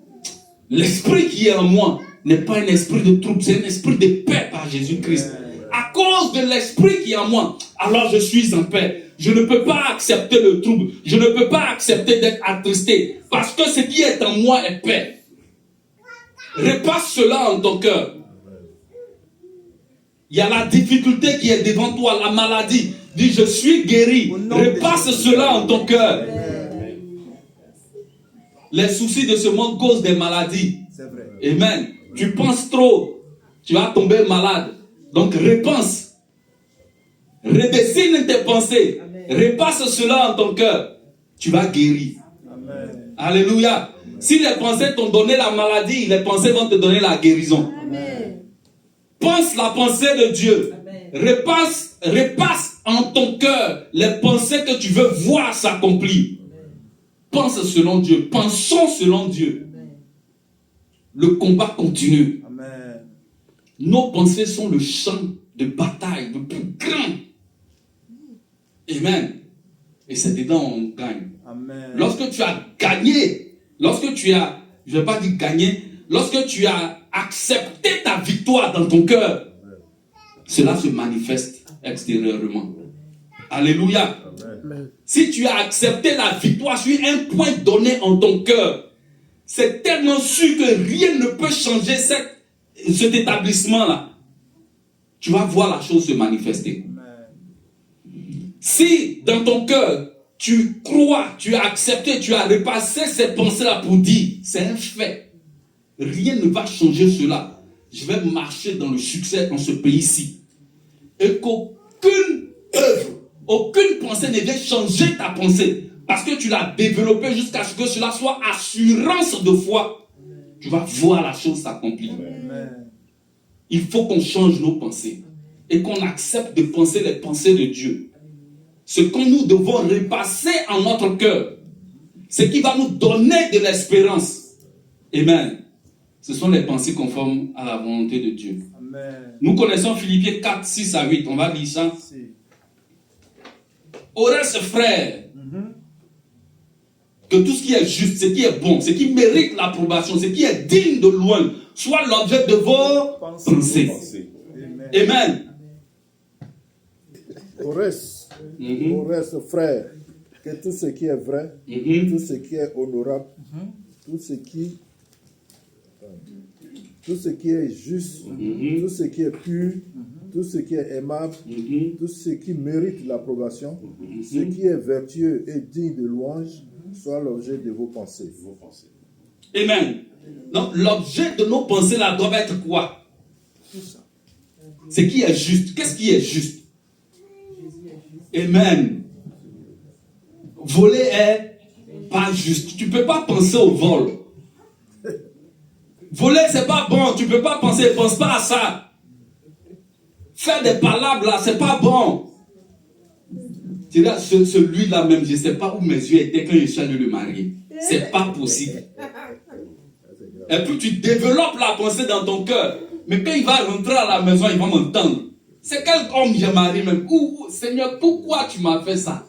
L'esprit qui est en moi n'est pas un esprit de trouble, c'est un esprit de paix par Jésus-Christ. À cause de l'esprit qui est en moi, alors je suis en paix. Je ne peux pas accepter le trouble. Je ne peux pas accepter d'être attristé. Parce que ce qui est en moi est paix. Repasse cela en ton cœur. Il y a la difficulté qui est devant toi, la maladie. Dis, je suis guéri. Repasse cela en ton cœur. Les soucis de ce monde causent des maladies. C'est vrai. Amen. Tu penses trop, tu vas tomber malade. Donc repense. Redessine tes pensées. Amen. Repasse cela en ton cœur. Tu vas guérir. Amen. Alléluia. Si les pensées t'ont donné la maladie, les pensées vont te donner la guérison. Amen. Pense la pensée de Dieu. Amen. Repasse en ton cœur les pensées que tu veux voir s'accomplir. Pense selon Dieu. Pensons selon Dieu. Amen. Le combat continue. Amen. Nos pensées sont le champ de bataille le plus grand. Amen. Et c'est dedans on gagne. Amen. Lorsque tu as gagné, lorsque tu as, je ne vais pas dire gagné, lorsque tu as accepté ta victoire dans ton cœur, cela se manifeste extérieurement. Alléluia. Amen. Si tu as accepté la victoire sur un point donné en ton cœur, c'est tellement sûr que rien ne peut changer cet établissement-là. Tu vas voir la chose se manifester. Amen. Si dans ton cœur, tu crois, tu as accepté, tu as repassé ces pensées-là pour dire, c'est un fait. Rien ne va changer cela. Je vais marcher dans le succès dans ce pays-ci. Et qu'aucune œuvre, aucune pensée ne vient changer ta pensée. Parce que tu l'as développée jusqu'à ce que cela soit assurance de foi. Tu vas voir la chose s'accomplir. Il faut qu'on change nos pensées. Et qu'on accepte de penser les pensées de Dieu. Ce que nous devons repasser en notre cœur. Ce qui va nous donner de l'espérance. Amen. Ce sont les pensées conformes à la volonté de Dieu. Amen. Nous connaissons Philippiens 4, 6 à 8. On va lire ça. Au reste, frère, que tout ce qui est juste, ce qui est bon, ce qui mérite l'approbation, ce qui est digne de louange, soit l'objet de vos pensées. Amen. Au reste, frère, que tout ce qui est vrai, tout ce qui est honorable, tout ce qui est juste, tout ce qui est pur, tout ce qui est aimable, tout ce qui mérite l'approbation, ce qui est vertueux et digne de louange, soit l'objet de vos pensées. Amen. Donc, l'objet de nos pensées là doit être quoi? Ce qui est juste. Qu'est-ce qui est juste? Amen. Voler est pas juste. Tu ne peux pas penser au vol. Voler, c'est pas bon. Tu ne peux pas penser. Pense pas à ça. Faire des palabres là, c'est pas bon. Tu vois, celui-là même, je ne sais pas où mes yeux étaient quand je suis allé le marier. C'est pas possible. Et puis tu développes la pensée dans ton cœur. Mais quand il va rentrer à la maison, il va m'entendre. C'est quel homme j'ai marié même? Seigneur, pourquoi tu m'as fait ça?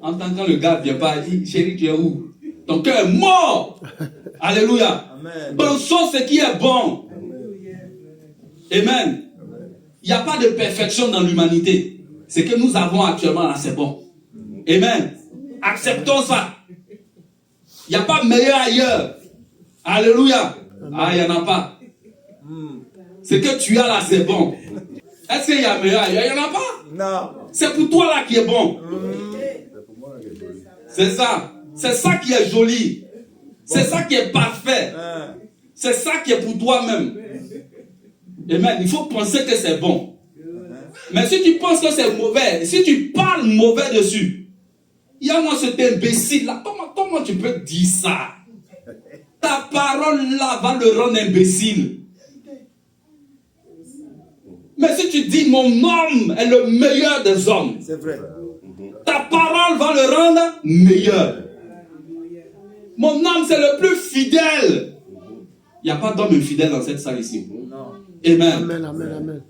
En tant que le gars ne vient pas, il dit, chérie, tu es où? Ton cœur est mort. Alléluia. Pensons ce qui est bon. Amen. Il n'y a pas de perfection dans l'humanité. Ce que nous avons actuellement là, c'est bon. Amen. Acceptons ça. Il n'y a pas meilleur ailleurs. Alléluia. Ah, il n'y en a pas. Ce que tu as là, c'est bon. Est-ce qu'il y a meilleur ailleurs? Il n'y en a pas. Non. C'est pour toi là qui est bon. C'est ça. C'est ça qui est joli. C'est ça qui est parfait. C'est ça qui est pour toi-même. Amen. Il faut penser que c'est bon. Mais si tu penses que c'est mauvais, si tu parles mauvais dessus, il y a moi cet imbécile là. Comment tu peux dire ça? Ta parole là va le rendre imbécile. Mais si tu dis mon homme est le meilleur des hommes, C'est vrai. ta parole va le rendre meilleur. Mon homme c'est le plus fidèle. Il n'y a pas d'homme infidèle dans cette salle ici. Amen. Amen, amen, amen.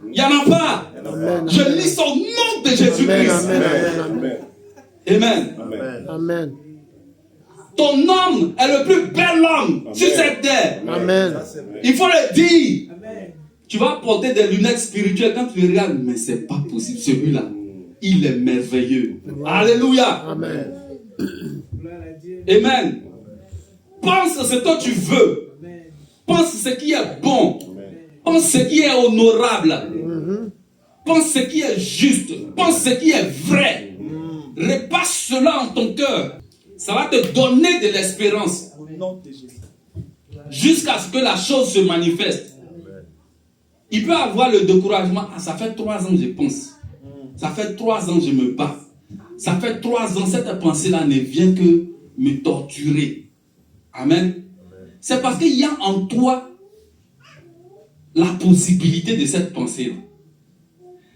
Il n'y en a pas. Amen. Je lis son nom de Jésus-Christ. Amen. Amen. Amen. Ton homme est le plus bel homme sur cette terre. Amen. Il faut le dire. Tu vas porter des lunettes spirituelles quand tu le regardes, mais c'est pas possible. Celui-là, il est merveilleux. Alléluia. Amen. Amen. Pense ce que tu veux. Pense ce qui est bon. Pense ce qui est honorable. Pense ce qui est juste. Pense ce qui est vrai. Repasse cela en ton cœur. Ça va te donner de l'espérance. Jusqu'à ce que la chose se manifeste. Il peut avoir le découragement. Ah, ça fait 3 ans que je pense. Ça fait 3 ans que je me bats. Ça fait 3 ans, cette pensée-là ne vient que me torturer. Amen. C'est parce qu'il y a en toi la possibilité de cette pensée-là.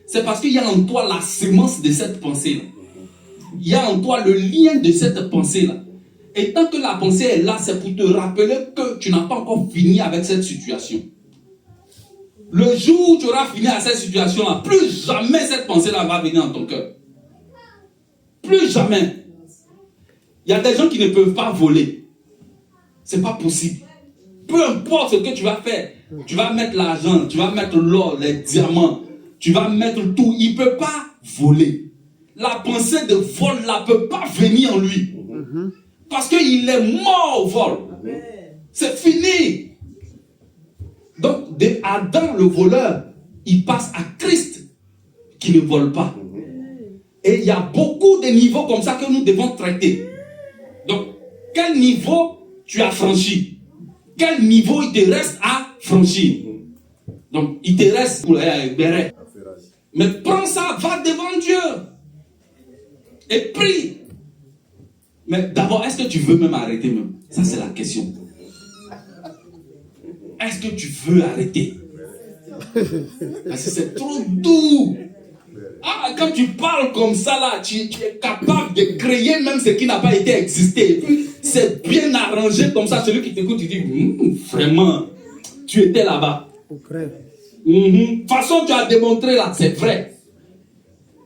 C'est parce qu'il y a en toi la sémence de cette pensée-là. Il y a en toi le lien de cette pensée-là. Et tant que la pensée est là, c'est pour te rappeler que tu n'as pas encore fini avec cette situation. Le jour où tu auras fini avec cette situation-là, plus jamais cette pensée-là va venir dans ton cœur. Plus jamais. Il y a des gens qui ne peuvent pas voler. C'est pas possible. Peu importe ce que tu vas faire, tu vas mettre l'argent, tu vas mettre l'or, les diamants, tu vas mettre tout. Il ne peut pas voler. La pensée de vol ne peut pas venir en lui. Parce qu'il est mort au vol. C'est fini. Donc, de Adam le voleur, il passe à Christ qui ne vole pas. Et il y a beaucoup de niveaux comme ça que nous devons traiter. Donc, quel niveau tu as franchi? Quel niveau il te reste à franchir? Donc, il te reste pour béret. Mais prends ça, va devant Dieu. Et prie. Mais d'abord, est-ce que tu veux même arrêter même? Ça, c'est la question. Est-ce que tu veux arrêter? Parce que c'est trop doux. Ah, quand tu parles comme ça, là, tu es capable de créer même ce qui n'a pas été existé. Et puis, c'est bien arrangé comme ça. Celui qui t'écoute, il dit, vraiment, tu étais là-bas. De toute façon, tu as démontré là, c'est vrai.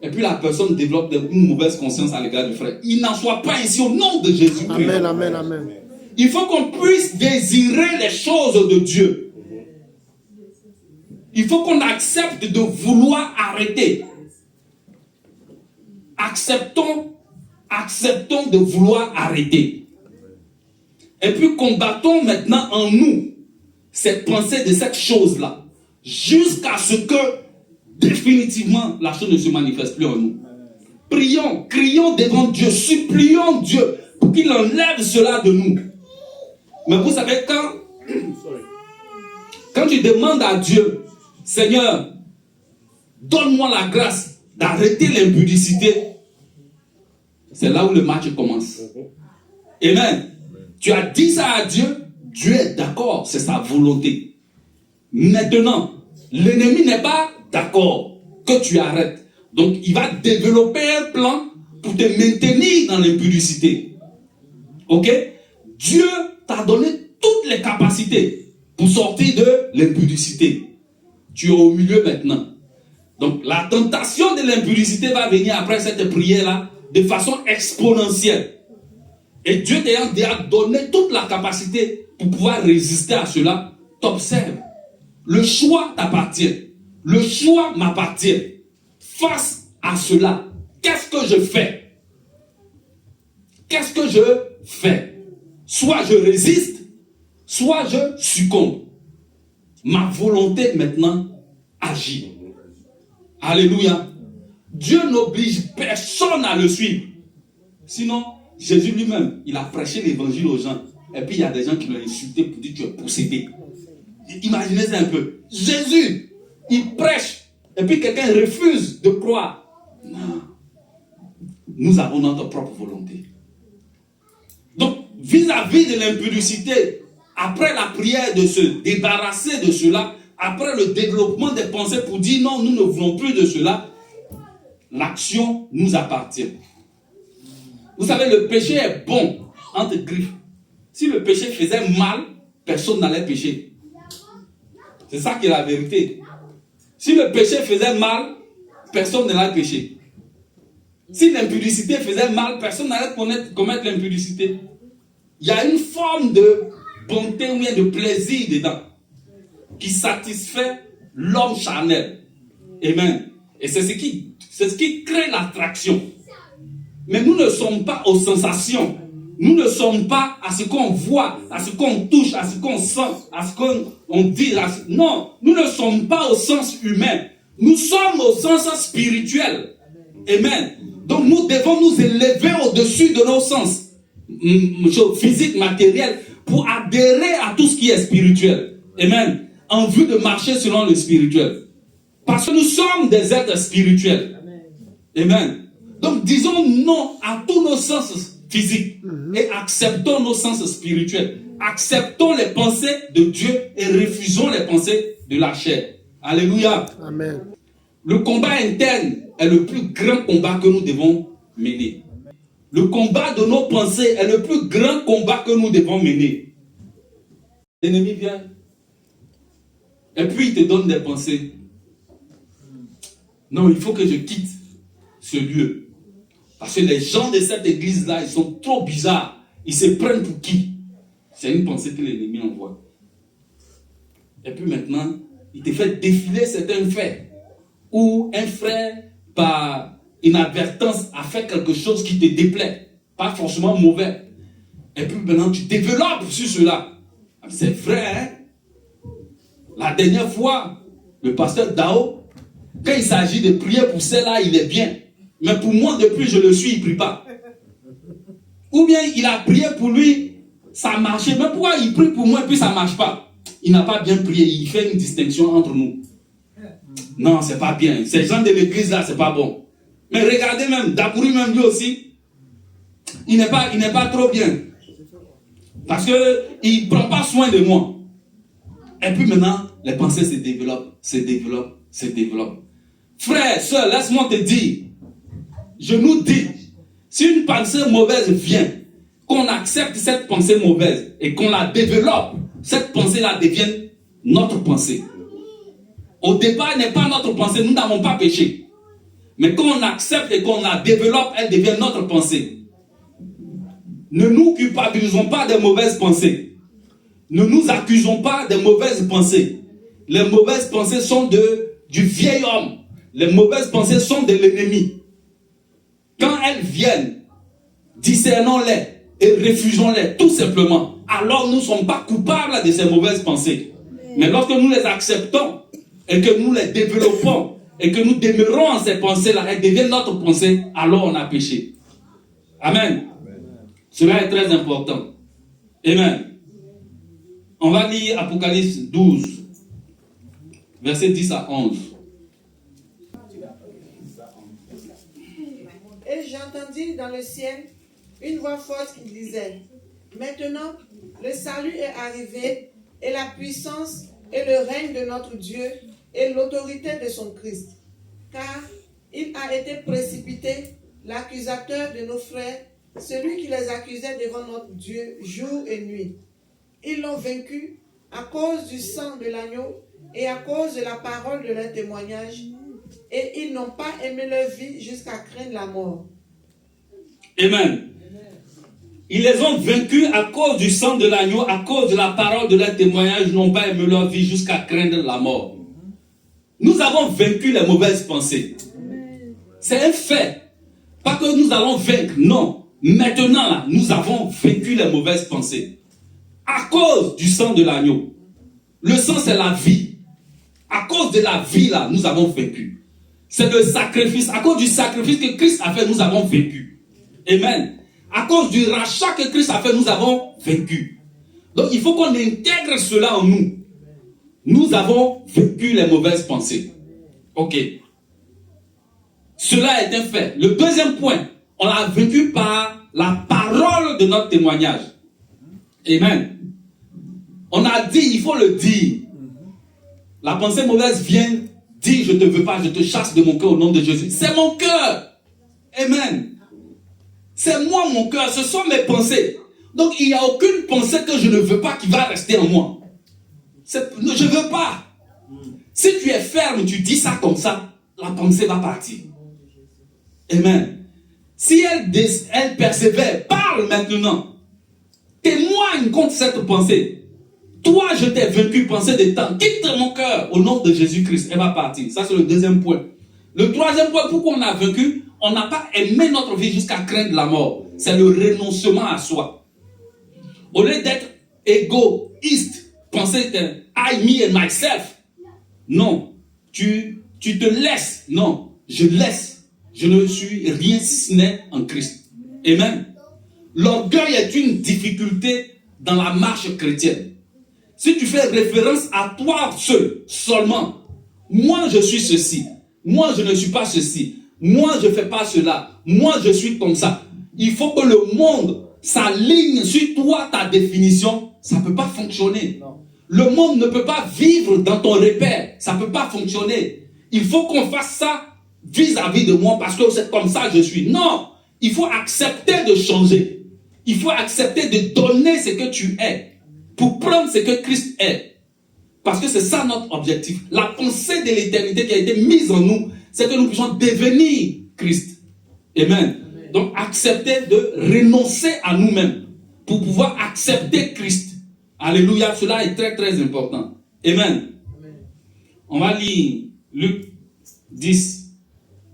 Et puis la personne développe une mauvaise conscience à l'égard du frère. Il n'en soit pas ainsi au nom de Jésus-Christ. Amen, amen, amen. Il faut qu'on puisse désirer les choses de Dieu. Il faut qu'on accepte de vouloir arrêter. acceptons de vouloir arrêter. Et puis combattons maintenant en nous cette pensée de cette chose-là, jusqu'à ce que définitivement la chose ne se manifeste plus en nous. Prions, crions devant Dieu, supplions Dieu pour qu'il enlève cela de nous. Mais vous savez, quand tu demandes à Dieu, Seigneur, donne-moi la grâce d'arrêter l'impudicité, c'est là où le match commence. Amen. Tu as dit ça à Dieu, Dieu est d'accord, c'est sa volonté. Maintenant, l'ennemi n'est pas d'accord que tu arrêtes. Donc, il va développer un plan pour te maintenir dans l'impudicité. Ok? Dieu t'a donné toutes les capacités pour sortir de l'impudicité. Tu es au milieu maintenant. Donc, la tentation de l'impudicité va venir après cette prière-là de façon exponentielle. Et Dieu t'ayant déjà donné toute la capacité pour pouvoir résister à cela, t'observe. Le choix t'appartient. Le choix m'appartient. Face à cela, qu'est-ce que je fais? Qu'est-ce que je fais? Soit je résiste, soit je succombe. Ma volonté maintenant agit. Alléluia. Dieu n'oblige personne à le suivre. Sinon, Jésus lui-même, il a prêché l'évangile aux gens. Et puis il y a des gens qui l'ont insulté pour dire que tu es possédé. Imaginez ça un peu. Jésus, il prêche. Et puis quelqu'un refuse de croire. Non. Nous avons notre propre volonté. Donc, vis-à-vis de l'impudicité, après la prière de se débarrasser de cela, après le développement des pensées pour dire non, nous ne voulons plus de cela, l'action nous appartient. Vous savez, le péché est bon entre griffes. Si le péché faisait mal, personne n'allait pécher. C'est ça qui est la vérité. Si le péché faisait mal, personne n'allait pécher. Si l'impudicité faisait mal, personne n'allait commettre l'impudicité. Il y a une forme de bonté ou bien de plaisir dedans qui satisfait l'homme charnel. Amen. Et c'est ce qui crée l'attraction. Mais nous ne sommes pas aux sensations. Nous ne sommes pas à ce qu'on voit, à ce qu'on touche, à ce qu'on sent, à ce qu'on dit. Non, nous ne sommes pas au sens humain. Nous sommes au sens spirituel. Amen. Donc nous devons nous élever au-dessus de nos sens physiques, matériels, pour adhérer à tout ce qui est spirituel. Amen. En vue de marcher selon le spirituel. Parce que nous sommes des êtres spirituels. Amen. Donc disons non à tous nos sens physiques et acceptons nos sens spirituels. Acceptons les pensées de Dieu et refusons les pensées de la chair. Alléluia. Amen. Le combat interne est le plus grand combat que nous devons mener. Le combat de nos pensées est le plus grand combat que nous devons mener. L'ennemi vient et puis il te donne des pensées. Non, il faut que je quitte ce lieu. Parce que les gens de cette église-là, ils sont trop bizarres. Ils se prennent pour qui? C'est une pensée que l'ennemi envoie. Et puis maintenant, il te fait défiler certains faits. Ou un frère, par inadvertance, a fait quelque chose qui te déplaît. Pas forcément mauvais. Et puis maintenant, tu développes sur cela. C'est vrai, hein? La dernière fois, le pasteur Dao, quand il s'agit de prier pour celle-là, il est bien. Mais pour moi, depuis je le suis, il ne prie pas. Ou bien il a prié pour lui, ça a marché. Mais pourquoi il prie pour moi et puis ça ne marche pas? Il n'a pas bien prié. Il fait une distinction entre nous. Non, c'est pas bien. Ces gens de l'église là, c'est pas bon. Mais regardez même, Dakouri même lui aussi, il n'est pas trop bien. Parce qu'il ne prend pas soin de moi. Et puis maintenant, les pensées se développent. Frère, soeur, laisse-moi te dire, je nous dis, si une pensée mauvaise vient, qu'on accepte cette pensée mauvaise et qu'on la développe, cette pensée-là devient notre pensée. Au départ, elle n'est pas notre pensée, nous n'avons pas péché. Mais quand on accepte et qu'on la développe, elle devient notre pensée. Ne nous culpabilisons pas des mauvaises pensées. Ne nous accusons pas des mauvaises pensées. Les mauvaises pensées sont du vieil homme. Les mauvaises pensées sont de l'ennemi. quand elles viennent, discernons-les et refusons-les, tout simplement. Alors nous ne sommes pas coupables de ces mauvaises pensées. Mais lorsque nous les acceptons et que nous les développons et que nous demeurons en ces pensées-là, elles deviennent notre pensée, alors on a péché. Amen. Cela est très important. Amen. On va lire Apocalypse 12, versets 10 à 11. Et j'entendis dans le ciel une voix forte qui disait, maintenant le salut est arrivé, et la puissance et le règne de notre Dieu et l'autorité de son Christ. Car il a été précipité, l'accusateur de nos frères, celui qui les accusait devant notre Dieu jour et nuit. Ils l'ont vaincu à cause du sang de l'agneau et à cause de la parole de leur témoignage, et ils n'ont pas aimé leur vie jusqu'à craindre la mort. Amen. Ils les ont vaincus à cause du sang de l'agneau, à cause de la parole de leur témoignage, ils n'ont pas aimé leur vie jusqu'à craindre la mort. Nous avons vaincu les mauvaises pensées. C'est un fait. Pas que nous allons vaincre, non. Maintenant, là, nous avons vaincu les mauvaises pensées. À cause du sang de l'agneau. Le sang, c'est la vie. À cause de la vie, là, nous avons vaincu. C'est le sacrifice. À cause du sacrifice que Christ a fait, nous avons vaincu. Amen. À cause du rachat que Christ a fait, nous avons vaincu. Donc, il faut qu'on intègre cela en nous. Nous avons vaincu les mauvaises pensées. Ok. Cela est un fait. Le deuxième point, on l'a vaincu par la parole de notre témoignage. Amen. On a dit, il faut le dire. La pensée mauvaise vient dire, je ne te veux pas, je te chasse de mon cœur au nom de Jésus. C'est mon cœur. Amen. C'est moi mon cœur, ce sont mes pensées. Donc il n'y a aucune pensée que je ne veux pas qui va rester en moi. Je ne veux pas. Si tu es ferme, tu dis ça comme ça, la pensée va partir. Amen. Si elle persévère, parle maintenant. Témoigne contre cette pensée. Toi, je t'ai vaincu, pensée de temps. Quitte mon cœur au nom de Jésus-Christ. Elle va partir. Ça, c'est le deuxième point. Le troisième point, pourquoi on a vaincu? On n'a pas aimé notre vie jusqu'à craindre la mort. C'est le renoncement à soi. Au lieu d'être égoïste, penser que I, me and myself. Non. Tu te laisses. Non. Je laisse. Je ne suis rien si ce n'est en Christ. Amen. L'orgueil est une difficulté dans la marche chrétienne. Si tu fais référence à toi seul, seulement, moi je suis ceci, moi je ne suis pas ceci, moi je ne fais pas cela, moi je suis comme ça. Il faut que le monde s'aligne sur toi, ta définition, ça ne peut pas fonctionner. Non. Le monde ne peut pas vivre dans ton repère, ça ne peut pas fonctionner. Il faut qu'on fasse ça vis-à-vis de moi parce que c'est comme ça que je suis. Non, il faut accepter de changer. Il faut accepter de donner ce que tu es pour prendre ce que Christ est. Parce que c'est ça notre objectif. La pensée de l'éternité qui a été mise en nous, c'est que nous puissions devenir Christ. Amen. Donc accepter de renoncer à nous-mêmes pour pouvoir accepter Christ. Alléluia, cela est très très important. Amen. On va lire Luc 10,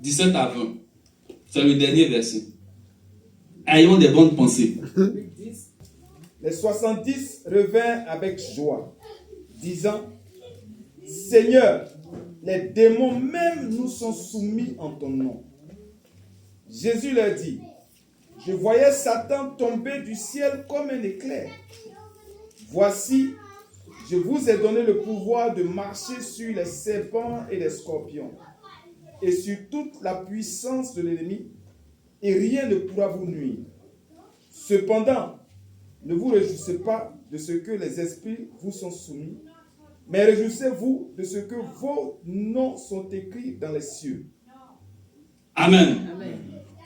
17 à 20. C'est le dernier verset. Ayons des bonnes pensées. Les 70 revinrent avec joie, disant, Seigneur, les démons même nous sont soumis en ton nom. Jésus leur dit, je voyais Satan tomber du ciel comme un éclair. Voici, je vous ai donné le pouvoir de marcher sur les serpents et les scorpions, et sur toute la puissance de l'ennemi, et rien ne pourra vous nuire. Cependant, ne vous réjouissez pas de ce que les esprits vous sont soumis, mais réjouissez-vous de ce que vos noms sont écrits dans les cieux. Amen. Amen.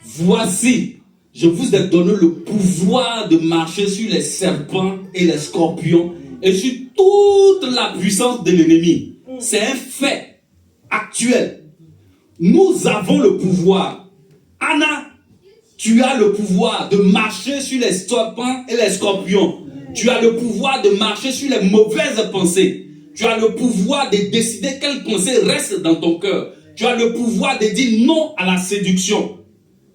Voici, je vous ai donné le pouvoir de marcher sur les serpents et les scorpions et sur toute la puissance de l'ennemi. C'est un fait actuel. Nous avons le pouvoir. Anna, tu as le pouvoir de marcher sur les serpents et les scorpions. Tu as le pouvoir de marcher sur les mauvaises pensées. Tu as le pouvoir de décider quelle pensée reste dans ton cœur. Tu as le pouvoir de dire non à la séduction.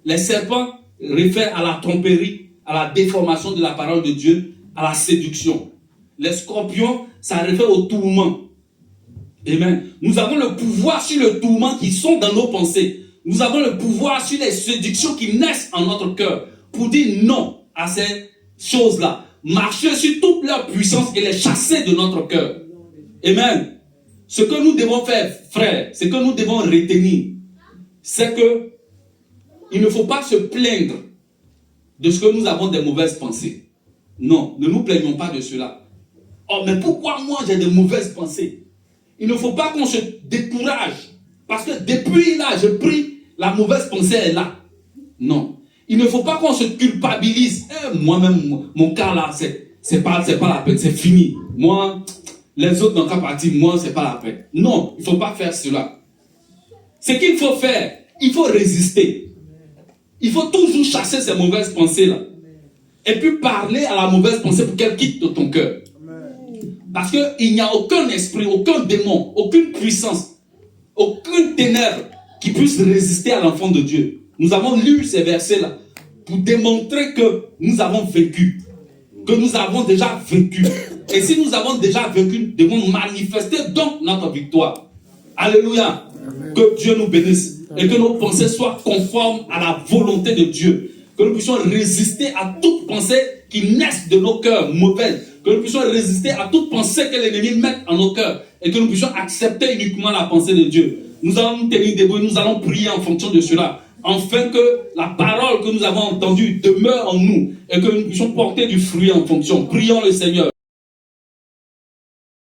Les serpents réfèrent à la tromperie, à la déformation de la parole de Dieu, à la séduction. Les scorpions, ça réfère au tourment. Amen. Nous avons le pouvoir sur le tourment qui sont dans nos pensées. Nous avons le pouvoir sur les séductions qui naissent en notre cœur pour dire non à ces choses-là. Marcher sur toute leur puissance et les chasser de notre cœur. Amen. Ce que nous devons faire, frères, ce que nous devons retenir, c'est que il ne faut pas se plaindre de ce que nous avons des mauvaises pensées. Non, ne nous plaignons pas de cela. Oh, mais pourquoi moi j'ai des mauvaises pensées? Il ne faut pas qu'on se décourage. Parce que depuis là, je prie, la mauvaise pensée est là. Non. Il ne faut pas qu'on se culpabilise. Moi-même, mon cas là, c'est pas la peine, c'est fini. Moi, les autres n'ont qu'à partir, moi, c'est pas la peine. Non, il ne faut pas faire cela. Ce qu'il faut faire, il faut résister. Il faut toujours chasser ces mauvaises pensées-là. Et puis parler à la mauvaise pensée pour qu'elle quitte de ton cœur. Parce qu'il n'y a aucun esprit, aucun démon, aucune puissance, aucun ténèbre qui puisse résister à l'enfant de Dieu. Nous avons lu ces versets-là pour démontrer que nous avons vécu. Que nous avons déjà vécu. Et si nous avons déjà vécu, nous devons manifester donc notre victoire. Alléluia. Amen. Que Dieu nous bénisse. Amen. Et que nos pensées soient conformes à la volonté de Dieu. Que nous puissions résister à toute pensée qui naisse de nos cœurs mauvaises. Que nous puissions résister à toute pensée que l'ennemi met en nos cœurs. Et que nous puissions accepter uniquement la pensée de Dieu. Nous allons nous tenir debout, nous allons prier en fonction de cela. Afin que la parole que nous avons entendue demeure en nous. Et que nous puissions porter du fruit en fonction. Prions le Seigneur.